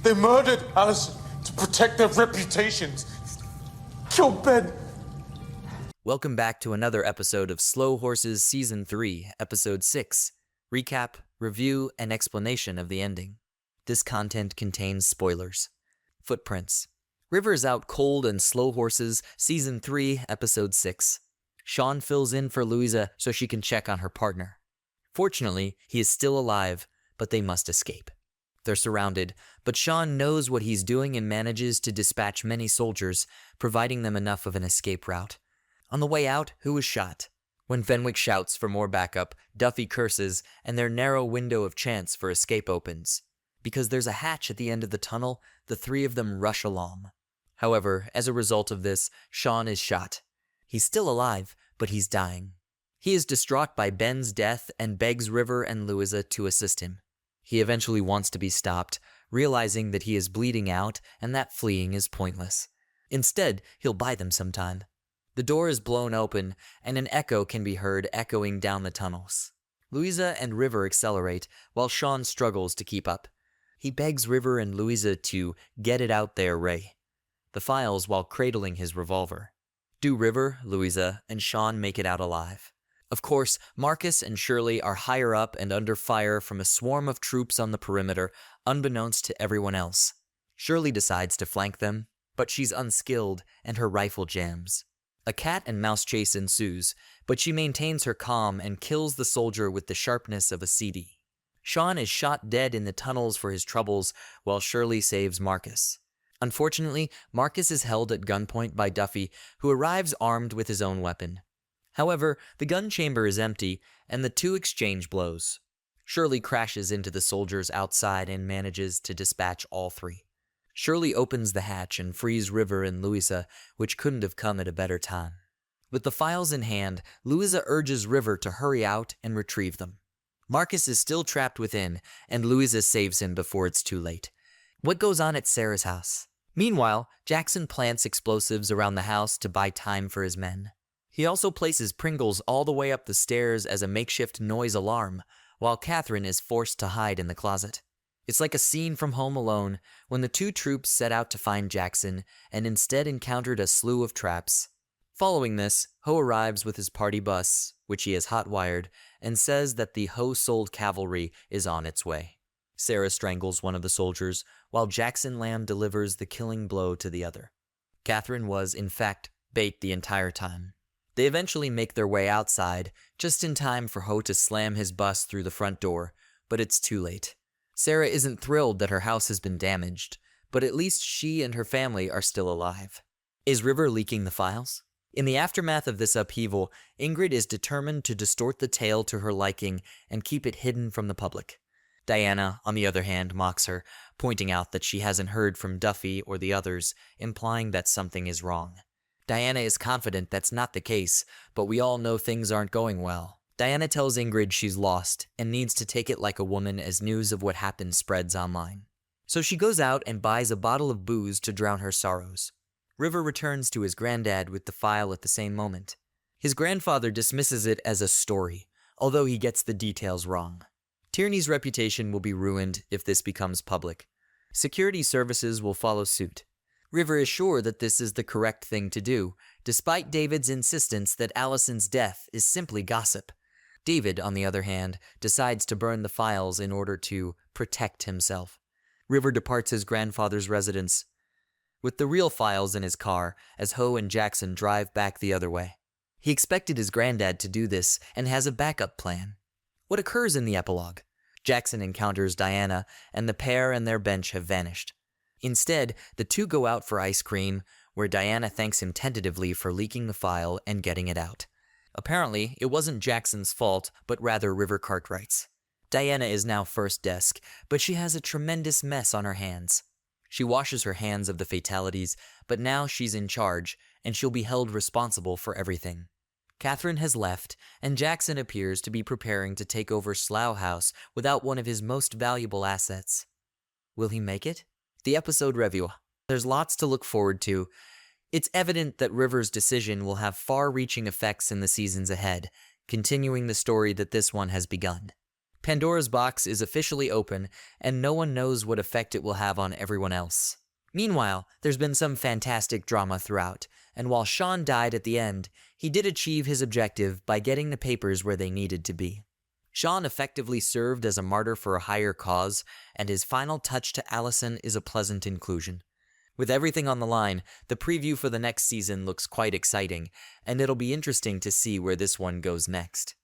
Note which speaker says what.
Speaker 1: They murdered Allison to protect their reputations. Killed Ben.
Speaker 2: Welcome back to another episode of Slow Horses Season 3, Episode 6, Recap, Review, and Explanation of the Ending. This content contains spoilers. Footprints. River is out cold in Slow Horses Season 3, Episode 6. Sean fills in for Louisa so she can check on her partner. Fortunately, he is still alive, but they must escape. They're surrounded, but Sean knows what he's doing and manages to dispatch many soldiers, providing them enough of an escape route. On the way out, who is shot? When Fenwick shouts for more backup, Duffy curses, and their narrow window of chance for escape opens. Because there's a hatch at the end of the tunnel, the three of them rush along. However, as a result of this, Sean is shot. He's still alive, but he's dying. He is distraught by Ben's death and begs River and Louisa to assist him. He eventually wants to be stopped, realizing that he is bleeding out and that fleeing is pointless. Instead, he'll buy them some time. The door is blown open, and an echo can be heard echoing down the tunnels. Louisa and River accelerate, while Sean struggles to keep up. He begs River and Louisa to get it out there, Ray. The files while cradling his revolver. Do River, Louisa, and Sean make it out alive? Of course, Marcus and Shirley are higher up and under fire from a swarm of troops on the perimeter, unbeknownst to everyone else. Shirley decides to flank them, but she's unskilled and her rifle jams. A cat and mouse chase ensues, but she maintains her calm and kills the soldier with the sharpness of a CD. Sean is shot dead in the tunnels for his troubles, while Shirley saves Marcus. Unfortunately, Marcus is held at gunpoint by Duffy, who arrives armed with his own weapon. However, the gun chamber is empty, and the two exchange blows. Shirley crashes into the soldiers outside and manages to dispatch all three. Shirley opens the hatch and frees River and Louisa, which couldn't have come at a better time. With the files in hand, Louisa urges River to hurry out and retrieve them. Marcus is still trapped within, and Louisa saves him before it's too late. What goes on at Sarah's house? Meanwhile, Jackson plants explosives around the house to buy time for his men. He also places Pringles all the way up the stairs as a makeshift noise alarm, while Catherine is forced to hide in the closet. It's like a scene from Home Alone when the two troops set out to find Jackson and instead encountered a slew of traps. Following this, Ho arrives with his party bus, which he has hot-wired, and says that the Ho-sold cavalry is on its way. Sarah strangles one of the soldiers, while Jackson Lamb delivers the killing blow to the other. Catherine was, in fact, bait the entire time. They eventually make their way outside, just in time for Ho to slam his bus through the front door, but it's too late. Sarah isn't thrilled that her house has been damaged, but at least she and her family are still alive. Is River leaking the files? In the aftermath of this upheaval, Ingrid is determined to distort the tale to her liking and keep it hidden from the public. Diana, on the other hand, mocks her, pointing out that she hasn't heard from Duffy or the others, implying that something is wrong. Diana is confident that's not the case, but we all know things aren't going well. Diana tells Ingrid she's lost and needs to take it like a woman as news of what happened spreads online. So she goes out and buys a bottle of booze to drown her sorrows. River returns to his granddad with the file at the same moment. His grandfather dismisses it as a story, although he gets the details wrong. Tierney's reputation will be ruined if this becomes public. Security services will follow suit. River is sure that this is the correct thing to do, despite David's insistence that Allison's death is simply gossip. David, on the other hand, decides to burn the files in order to protect himself. River departs his grandfather's residence with the real files in his car as Ho and Jackson drive back the other way. He expected his granddad to do this and has a backup plan. What occurs in the epilogue? Jackson encounters Diana, and the pair and their bench have vanished. Instead, the two go out for ice cream, where Diana thanks him tentatively for leaking the file and getting it out. Apparently, it wasn't Jackson's fault, but rather River Cartwright's. Diana is now first desk, but she has a tremendous mess on her hands. She washes her hands of the fatalities, but now she's in charge, and she'll be held responsible for everything. Catherine has left, and Jackson appears to be preparing to take over Slough House without one of his most valuable assets. Will he make it? The episode review. There's lots to look forward to. It's evident that River's decision will have far-reaching effects in the seasons ahead, continuing the story that this one has begun. Pandora's box is officially open, and no one knows what effect it will have on everyone else. Meanwhile, there's been some fantastic drama throughout, and while Sean died at the end, he did achieve his objective by getting the papers where they needed to be. Sean effectively served as a martyr for a higher cause, and his final touch to Allison is a pleasant inclusion. With everything on the line, the preview for the next season looks quite exciting, and it'll be interesting to see where this one goes next.